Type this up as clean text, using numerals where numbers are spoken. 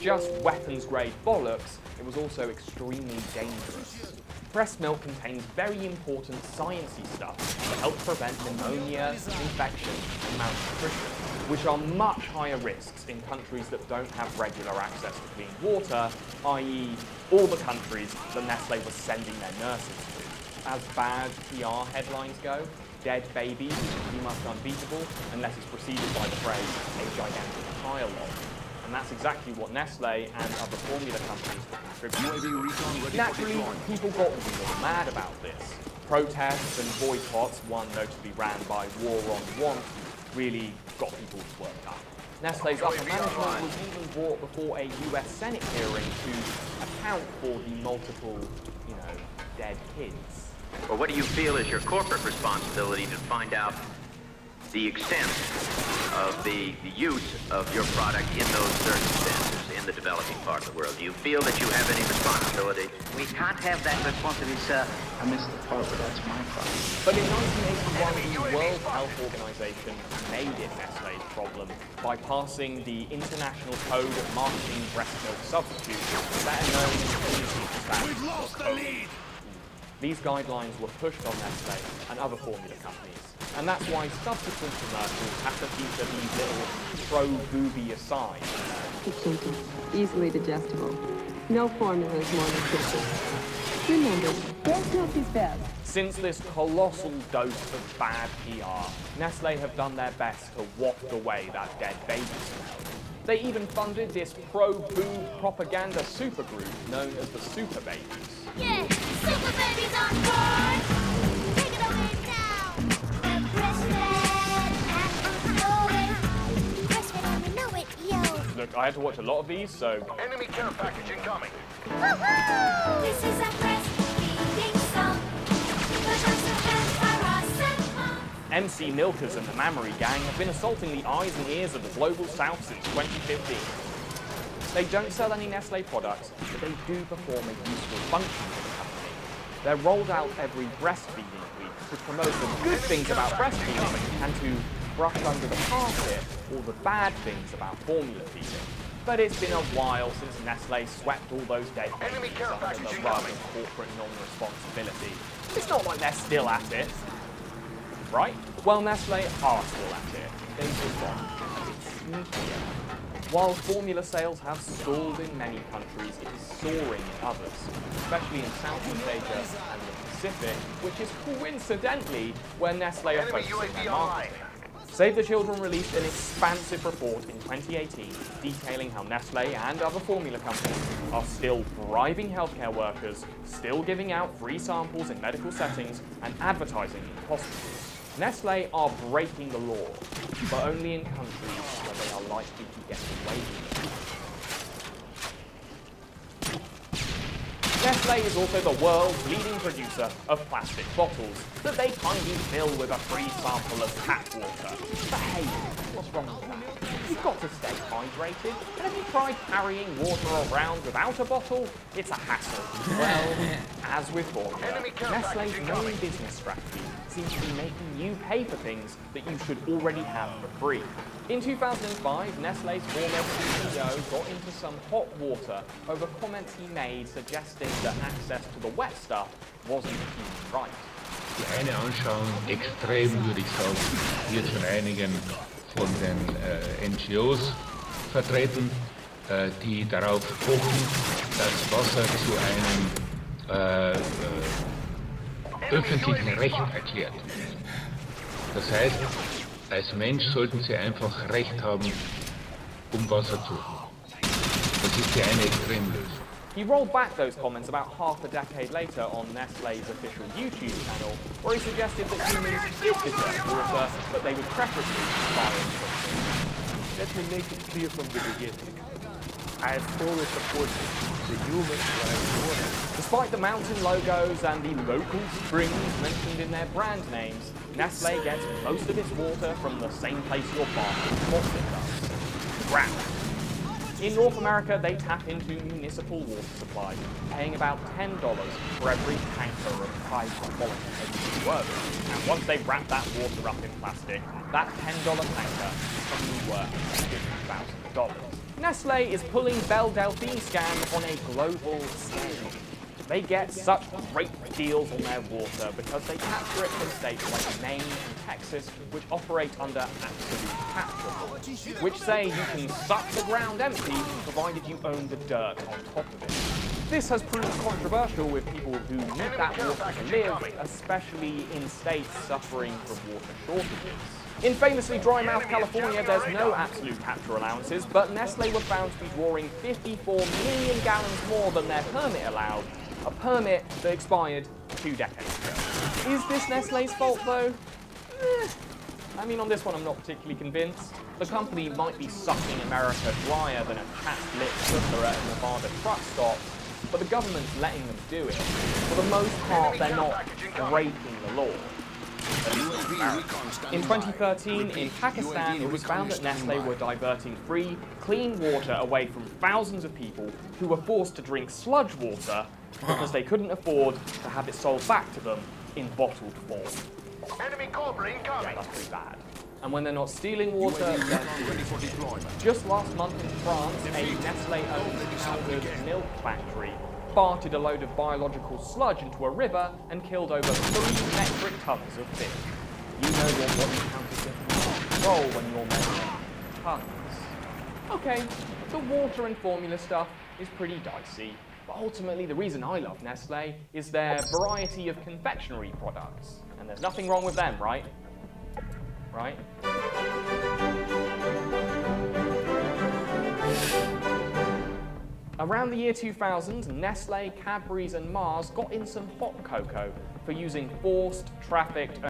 just weapons-grade bollocks, it was also extremely dangerous. Breast milk contains very important sciencey stuff that helps prevent pneumonia, infection, and malnutrition, which are much higher risks in countries that don't have regular access to clean water, i.e. all the countries that Nestle was sending their nurses to. As bad PR headlines go, dead babies is pretty much unbeatable unless it's preceded by the phrase, a gigantic pile-on. And that's exactly what Nestle and other formula companies were contributing. Naturally, people got really mad about this. Protests and boycotts, one notably ran by War on Want, really got people worked up. Nestle's upper management was even brought before a US Senate hearing to account for the multiple, dead kids. Well, what do you feel is your corporate responsibility to find out the extent of the use of your product in those circumstances in the developing part of the world? Do you feel that you have any responsibility? We can't have that responsibility, sir. I missed the part, but that's my problem. But in 1981, the World Health Organization made it Nestle's problem by passing the International Code of Marketing Breast Milk Substitutes, better known as We've lost the lead! These guidelines were pushed on Nestle and other formula companies, and that's why subsequent commercials have to feature these little pro-booby asides. It's simple, easily digestible. No formula is more nutritious. Remember, breast milk is best. Since this colossal dose of bad PR, Nestle have done their best to waft away that dead baby smell. They even funded this pro-boob propaganda supergroup known as the Super Babies. Yeah, Super Babies on board! Take it away now! The breastfed and breastfed and know it, yo! Look, I had to watch a lot of these, so... Enemy care package incoming. Woohoo! This is a breastfeeding song. MC Milkers and the Mammary Gang have been assaulting the eyes and ears of the global south since 2015. They don't sell any Nestle products, but they do perform a useful function for the company. They're rolled out every breastfeeding week to promote the good things about breastfeeding and to brush under the carpet all the bad things about formula feeding. But it's been a while since Nestle swept all those dead babies under the rug of corporate non-responsibility. It's not like they're still at it. Right? Well, Nestle are still at it. They've just gone a bit sneakier. While formula sales have stalled in many countries, it is soaring in others, especially in Southeast Asia and the Pacific, which is coincidentally where Nestle are focusing their marketing. Save the Children released an expansive report in 2018 detailing how Nestle and other formula companies are still bribing healthcare workers, still giving out free samples in medical settings, and advertising in hospitals. Nestle are breaking the law, but only in countries where they are likely to get away with it. Nestle is also the world's leading producer of plastic bottles that they kindly fill with a free sample of tap water. But hey, what's wrong with that? You've got to stay hydrated, and have you tried carrying water around without a bottle? It's a hassle. Well, as with formula, Nestle's main business strategy seems to be making you pay for things that you should already have for free. In 2005, Nestle's former CEO got into some hot water over comments he made suggesting that access to the wet stuff wasn't a human right. Die eine Anschauung extrem, würde ich sagen, wird von einigen von den NGOs vertreten, die darauf pochen, dass Wasser zu einem öffentlichen Recht erklärt wird. Das heißt, als Mensch sollten Sie einfach Recht haben, Wasser zu haben. Das ist die eine Extremlösung. He rolled back those comments about half a decade later on Nestle's official YouTube channel, where he suggested that humans did deserve water, but they would preferably buy it. Let me make it clear from the beginning. I have always supported the humans right water. Despite the mountain logos and the local springs mentioned in their brand names, Nestle gets most of its water from the same place your bathroom faucet does. Ground. In North America, they tap into municipal water supply, paying about $10 for every tanker of high-quality drinking water. And once they wrap that water up in plastic, that $10 tanker is probably worth $50,000. Nestle is pulling Belle Delphine scan on a global scale. They get such great deals on their water because they capture it from states like Maine and Texas, which operate under absolute capture laws, which say you can suck the ground empty provided you own the dirt on top of it. This has proved controversial with people who need that water to live, especially in states suffering from water shortages. In famously dry mouth California, there's no absolute capture allowances, but Nestle were found to be drawing 54 million gallons more than their permit allowed, a permit that expired 2 decades ago. Is this Nestle's fault, though? I mean, on this one, I'm not particularly convinced. The company might be sucking America drier than a cat-lit cooker at a Nevada truck stop, but the government's letting them do it. For the most part, they're not breaking the law. In 2013, in Pakistan, it was found that Nestle were diverting free, clean water away from thousands of people who were forced to drink sludge water because they couldn't afford to have it sold back to them in bottled form. Enemy Cobra incoming. That's pretty bad. And when they're not stealing water, then just last month in France, a Nestle-owned powdered milk factory farted a load of biological sludge into a river and killed over 3 metric tons of fish. You know your body count is different control when you're measuring tons. Okay, the water and formula stuff is pretty dicey, but ultimately the reason I love Nestle is their variety of confectionery products. And there's nothing wrong with them, right? Right? Around the year 2000, Nestle, Cadbury's and Mars got in some hot cocoa for using forced, trafficked